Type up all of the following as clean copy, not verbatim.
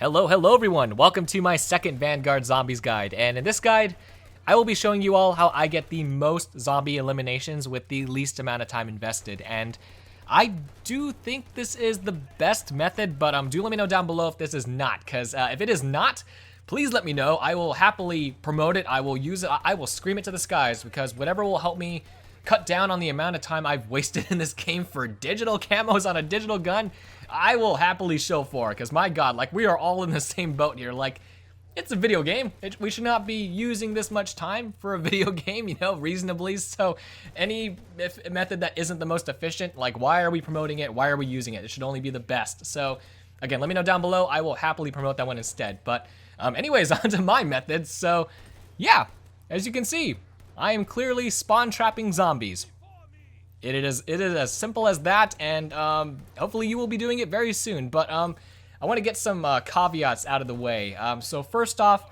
Hello everyone! Welcome to my second Vanguard Zombies guide, and in this guide, I will be showing you all how I get the most zombie eliminations with the least amount of time invested, and I do think this is the best method, but do let me know down below if this is not, because if it is not, please let me know. I will happily promote it, I will use it, I will scream it to the skies, because whatever will help me cut down on the amount of time I've wasted in this game for digital camos on a digital gun, I will happily show for, because my god, like, we are all in the same boat here. Like, it's a video game. We should not be using this much time for a video game, you know, reasonably. So any method that isn't the most efficient, like, why are we promoting it? Why are we using it? It should only be the best. So again, let me know down below. I will happily promote that one instead. But anyways, on to my methods. So yeah, as you can see, I am clearly spawn trapping zombies. It is as simple as that, and hopefully you will be doing it very soon. But I want to get some caveats out of the way. So first off,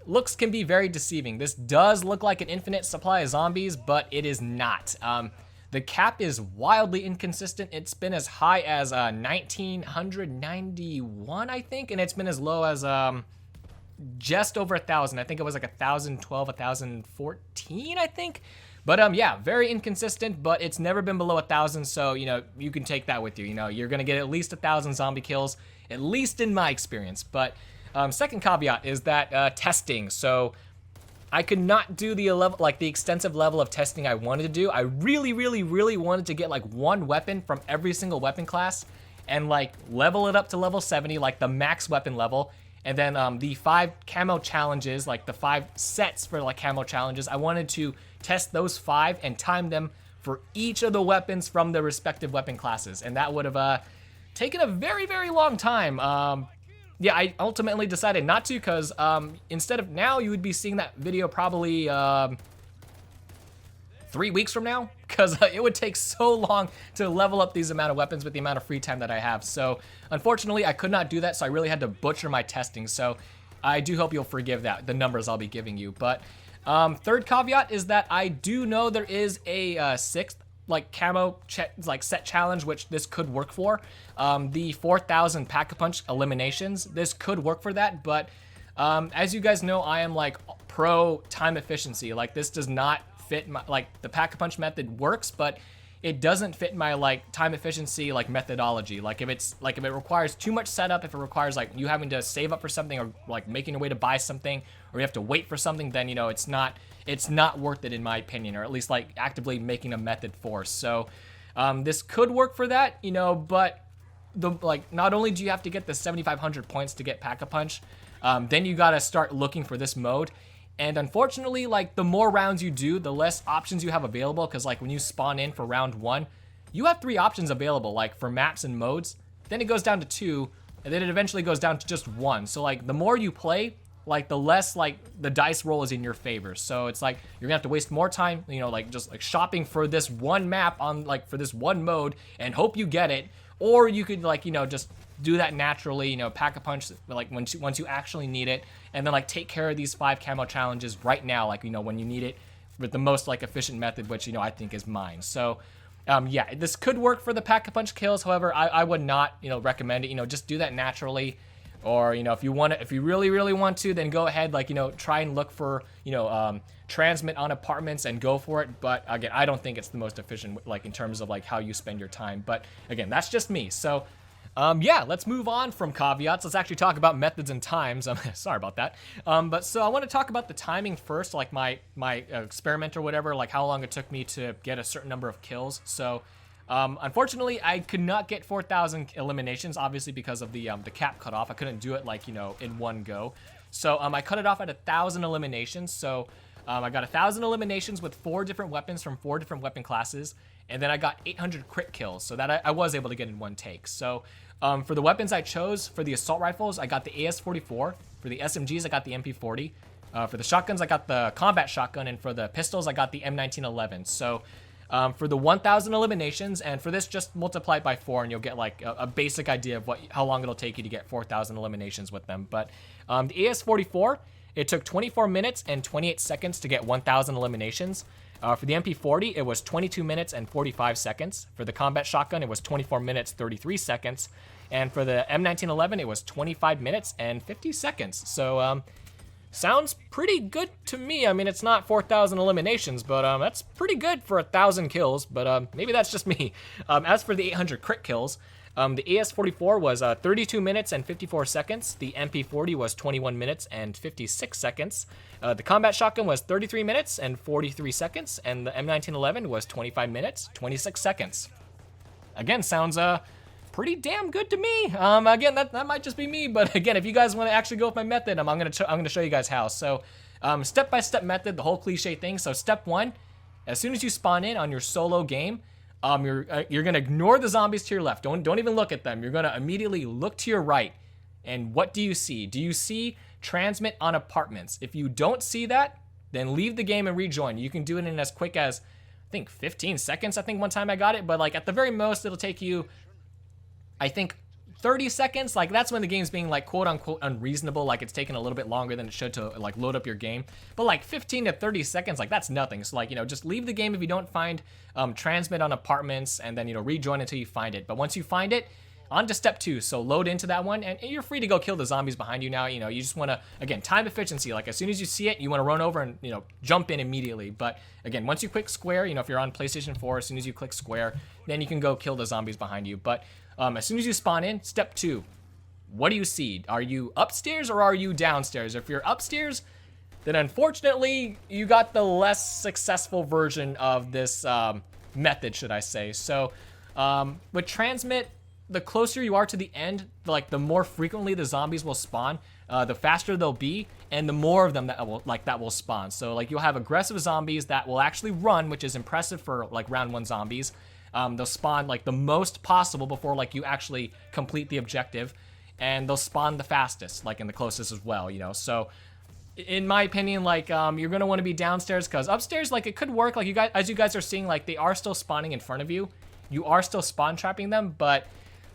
looks can be very deceiving. This does look like an infinite supply of zombies, but it is not. The cap is wildly inconsistent. It's been as high as 1991, I think, and it's been as low as just over 1,000. I think it was like 1,012, 1,014, I think. But yeah, very inconsistent, but it's never been below 1,000, so, you know, you can take that with you. You know, you're gonna get at least 1,000 zombie kills, at least in my experience. But second caveat is that testing. So I could not do the extensive level of testing I wanted to do. I really wanted to get like one weapon from every single weapon class and like level it up to level 70, like the max weapon level. And then the 5 camo challenges, like the 5 sets for like camo challenges, I wanted to test those 5 and time them for each of the weapons from the respective weapon classes. And that would have taken a very long time. Yeah, I ultimately decided not to, because instead of now, you would be seeing that video probably 3 weeks from now, because it would take so long to level up these amount of weapons with the amount of free time that I have. So unfortunately, I could not do that, so I really had to butcher my testing. So I do hope you'll forgive that, the numbers I'll be giving you. But third caveat is that I do know there is a sixth like camo set challenge, which this could work for. The 4,000 pack-a-punch eliminations, this could work for that, but as you guys know, I am like pro time efficiency. Like, this does not fit my, like, the pack-a-punch method works, but it doesn't fit my like time efficiency like methodology. Like, if it requires too much setup, if it requires like you having to save up for something, or like making a way to buy something, or you have to wait for something, then, you know, it's not worth it in my opinion, or at least like actively making a method for. So this could work for that, you know, but not only do you have to get the 7,500 points to get pack-a-punch, then you gotta start looking for this mode. And unfortunately, like, the more rounds you do, the less options you have available, because like when you spawn in for round 1, you have 3 options available, like for maps and modes, then it goes down to 2, and then it eventually goes down to just 1. So like the more you play, like the less like the dice roll is in your favor. So it's like you're gonna have to waste more time, you know, like just like shopping for this one map on like for this one mode and hope you get it, or you could like, you know, just do that naturally, you know, pack a punch like once you actually need it, and then like take care of these 5 camo challenges right now, like, you know, when you need it, with the most like efficient method, which, you know, I think is mine. So yeah, this could work for the pack a punch kills. However, I would not, you know, recommend it. You know, just do that naturally, or, you know, if you really want to, then go ahead, like, you know, try and look for, you know, transmit on apartments and go for it. But again, I don't think it's the most efficient, like, in terms of like how you spend your time. But again, that's just me. So yeah, let's move on from caveats. Let's actually talk about methods and times. Sorry about that. But so I want to talk about the timing first, like my experiment or whatever, like how long it took me to get a certain number of kills. So unfortunately, I could not get 4,000 eliminations, obviously, because of the cap cutoff. I couldn't do it like, you know, in one go. So I cut it off at 1,000 eliminations. So I got 1,000 eliminations with 4 different weapons from 4 different weapon classes. And then I got 800 crit kills, so that I was able to get in one take. So for the weapons I chose, for the assault rifles, I got the AS-44. For the SMGs, I got the MP-40. For the shotguns, I got the combat shotgun. And for the pistols, I got the M1911. So for the 1,000 eliminations, and for this, just multiply it by 4, and you'll get like a basic idea of how long it'll take you to get 4,000 eliminations with them. But the AS-44, it took 24 minutes and 28 seconds to get 1,000 eliminations. For the MP40, it was 22 minutes and 45 seconds. For the combat shotgun, it was 24 minutes, 33 seconds. And for the M1911, it was 25 minutes and 50 seconds. So, sounds pretty good to me. I mean, it's not 4,000 eliminations, but that's pretty good for 1,000 kills. But maybe that's just me. As for the 800 crit kills, the AS44 was 32 minutes and 54 seconds. The MP40 was 21 minutes and 56 seconds. The combat shotgun was 33 minutes and 43 seconds. And the M1911 was 25 minutes, 26 seconds. Again, sounds pretty damn good to me. Again, that might just be me, but again, if you guys want to actually go with my method, I'm gonna show you guys how. So, step-by-step method, the whole cliche thing. So, step 1, as soon as you spawn in on your solo game, you're gonna ignore the zombies to your left. Don't even look at them. You're gonna immediately look to your right, and what do you see? Do you see transmit on apartments? If you don't see that, then leave the game and rejoin. You can do it in as quick as, I think, 15 seconds. I think one time I got it, but like at the very most, it'll take you, I think, 30 seconds. Like that's when the game's being like quote unquote unreasonable, like it's taking a little bit longer than it should to like load up your game. But like 15 to 30 seconds, like that's nothing. So like, just leave the game if you don't find transmit on apartments, and then rejoin until you find it. But once you find it, on to step 2. So load into that one, and you're free to go kill the zombies behind you now. You just want to, again, time efficiency. Like as soon as you see it, you want to run over and jump in immediately. But again, once you click square, if you're on PlayStation 4, as soon as you click square, then you can go kill the zombies behind you. But as soon as you spawn in, step 2, what do you see? Are you upstairs or are you downstairs? If you're upstairs, then unfortunately you got the less successful version of this method, should I say. So with transmit, the closer you are to the end, like the more frequently the zombies will spawn, the faster they'll be, and the more of them that will spawn. So like you'll have aggressive zombies that will actually run, which is impressive for like round 1 zombies. They'll spawn like the most possible before like you actually complete the objective, and they'll spawn the fastest, like in the closest as well. So in my opinion, like you're gonna want to be downstairs, because upstairs, like it could work. Like as you guys are seeing, like they are still spawning in front of you. You are still spawn trapping them, but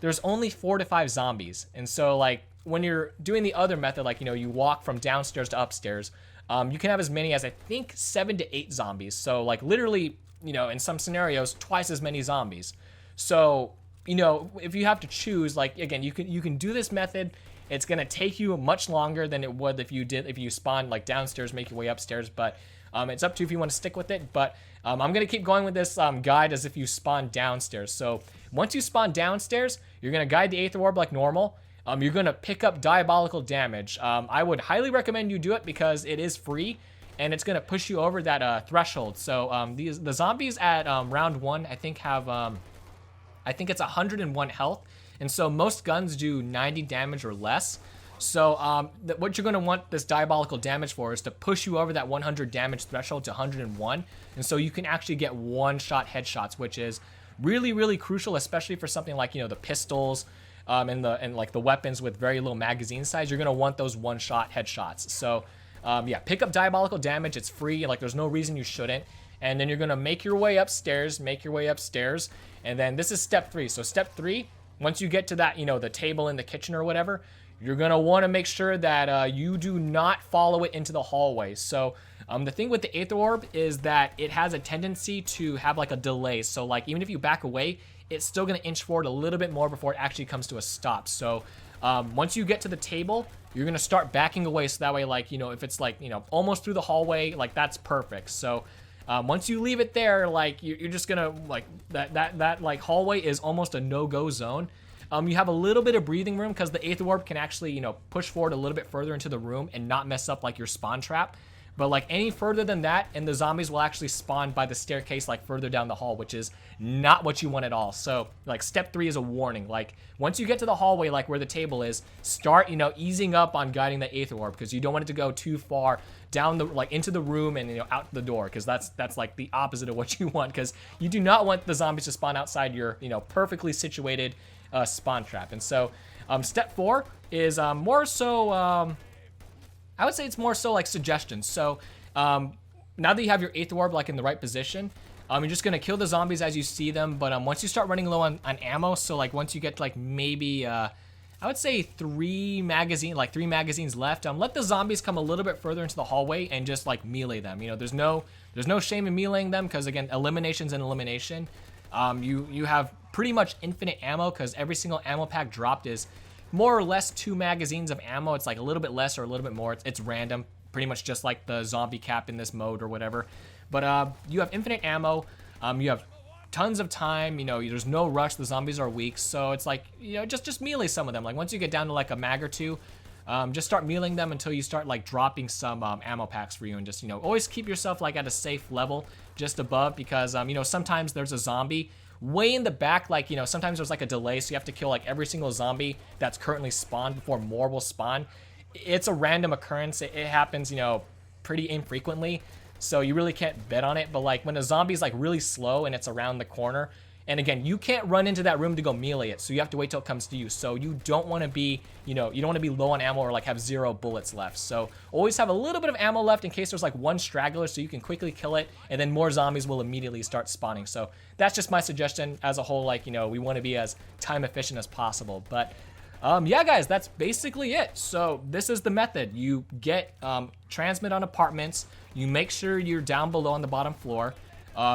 there's only 4 to 5 zombies. And so like when you're doing the other method, like, you walk from downstairs to upstairs, you can have as many as I think 7 to 8 zombies. So like literally, in some scenarios, twice as many zombies. So, if you have to choose, like, again, you can do this method. It's going to take you much longer than it would if you spawn like downstairs, make your way upstairs, but it's up to you if you want to stick with it. But I'm going to keep going with this guide as if you spawn downstairs. So once you spawn downstairs, you're going to guide the Aether Orb like normal. You're going to pick up diabolical damage. I would highly recommend you do it because it is free, and it's going to push you over that threshold. So the zombies at round 1, I think have, I think it's 101 health. And so most guns do 90 damage or less. So what you're going to want this diabolical damage for is to push you over that 100 damage threshold to 101. And so you can actually get one-shot headshots, which is really, really crucial, especially for something like, the pistols and like the weapons with very low magazine size. You're going to want those one-shot headshots. So yeah, pick up diabolical damage. It's free. Like there's no reason you shouldn't. And then you're going to make your way upstairs, And then this is step 3. So step 3, once you get to that, the table in the kitchen or whatever, you're going to want to make sure that you do not follow it into the hallway. So the thing with the Aether Orb is that it has a tendency to have like a delay. So like even if you back away, it's still going to inch forward a little bit more before it actually comes to a stop. So once you get to the table, you're going to start backing away. So that way, like, if it's like, almost through the hallway, like that's perfect. So once you leave it there, like you're just going to like that like hallway is almost a no-go zone. You have a little bit of breathing room because the Aether Orb can actually, push forward a little bit further into the room and not mess up like your spawn trap. But like any further than that, and the zombies will actually spawn by the staircase like further down the hall, which is not what you want at all. So like step 3 is a warning. Like once you get to the hallway, like where the table is, start, easing up on guiding the Aether Orb, because you don't want it to go too far down the, like into the room and, out the door, because that's like the opposite of what you want, because you do not want the zombies to spawn outside your, perfectly situated spawn trap. And so step 4 is more so I would say it's more so like suggestions. So now that you have your Aether Orb like in the right position, you're just gonna kill the zombies as you see them. But once you start running low on ammo, so like once you get to like maybe I would say three magazines left. Let the zombies come a little bit further into the hallway and just like melee them. You know, there's no shame in meleeing them because again, elimination's an elimination. You have pretty much infinite ammo because every single ammo pack dropped is more or less 2 magazines of ammo. It's like a little bit less or a little bit more. It's random, pretty much just like the zombie cap in this mode or whatever. But you have infinite ammo. You have tons of time. You know, there's no rush. The zombies are weak, so it's like, you know, just melee some of them. Like once you get down to like a mag or two, just start meleeing them until you start like dropping some ammo packs for you, and just, you know, always keep yourself like at a safe level just above, because you know, sometimes there's a zombie way in the back. Like, you know, sometimes there's like a delay, so you have to kill like every single zombie that's currently spawned before more will spawn. It's a random occurrence. It happens, you know, pretty infrequently, so you really can't bet on it. But like when a zombie's like really slow and it's around the corner, and again, you can't run into that room to go melee it, so you have to wait till it comes to you. So you don't want to be, you know, you don't want to be low on ammo or like have 0 bullets left. So always have a little bit of ammo left in case there's like one straggler, so you can quickly kill it, and then more zombies will immediately start spawning. So that's just my suggestion as a whole. Like, you know, we want to be as time efficient as possible. But yeah, guys, that's basically it. So this is the method. You get transmit on apartments. You make sure you're down below on the bottom floor.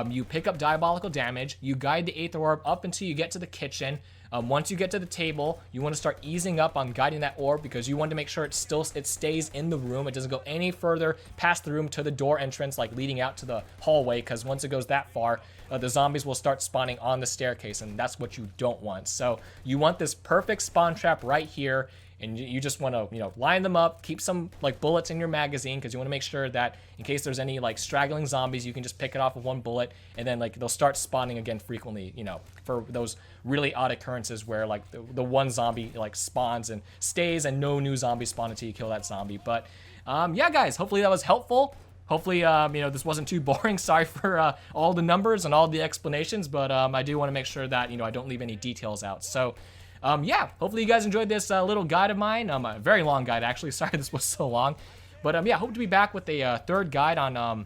You pick up diabolical damage. You guide the 8th orb up until you get to the kitchen. Once you get to the table, you want to start easing up on guiding that orb, because you want to make sure it stays in the room. It doesn't go any further past the room to the door entrance, like leading out to the hallway, because once it goes that far, the zombies will start spawning on the staircase, and that's what you don't want. So you want this perfect spawn trap right here, and you just want to, you know, line them up, keep some like bullets in your magazine, because you want to make sure that in case there's any like straggling zombies, you can just pick it off with 1 bullet, and then like they'll start spawning again frequently, you know, for those really odd occurrences where like the one zombie like spawns and stays, and no new zombies spawn until you kill that zombie. But yeah, guys, hopefully that was helpful. Hopefully, you know, this wasn't too boring. Sorry for all the numbers and all the explanations, but I do want to make sure that, you know, I don't leave any details out. So yeah, hopefully you guys enjoyed this little guide of mine. A very long guide, actually. Sorry this was so long. But yeah, hope to be back with a third guide on,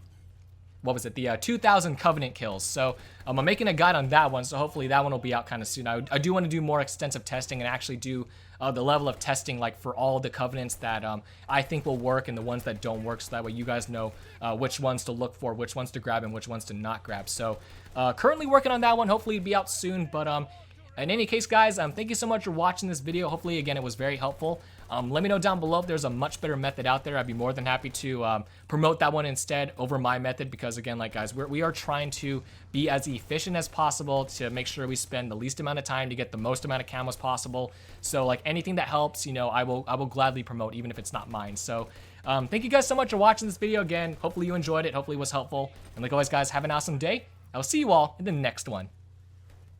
what was it? The 2,000 Covenant kills. So I'm making a guide on that one, so hopefully that one will be out kind of soon. I do want to do more extensive testing and actually do the level of testing like for all the Covenants that I think will work and the ones that don't work, so that way you guys know which ones to look for, which ones to grab, and which ones to not grab. So currently working on that one. Hopefully it'll be out soon. But in any case, guys, thank you so much for watching this video. Hopefully, again, it was very helpful. Let me know down below if there's a much better method out there. I'd be more than happy to promote that one instead over my method, because again, like guys, we are trying to be as efficient as possible to make sure we spend the least amount of time to get the most amount of camos possible. So like anything that helps, you know, I will gladly promote, even if it's not mine. So thank you guys so much for watching this video again. Hopefully you enjoyed it. Hopefully it was helpful. And like always, guys, have an awesome day. I will see you all in the next one.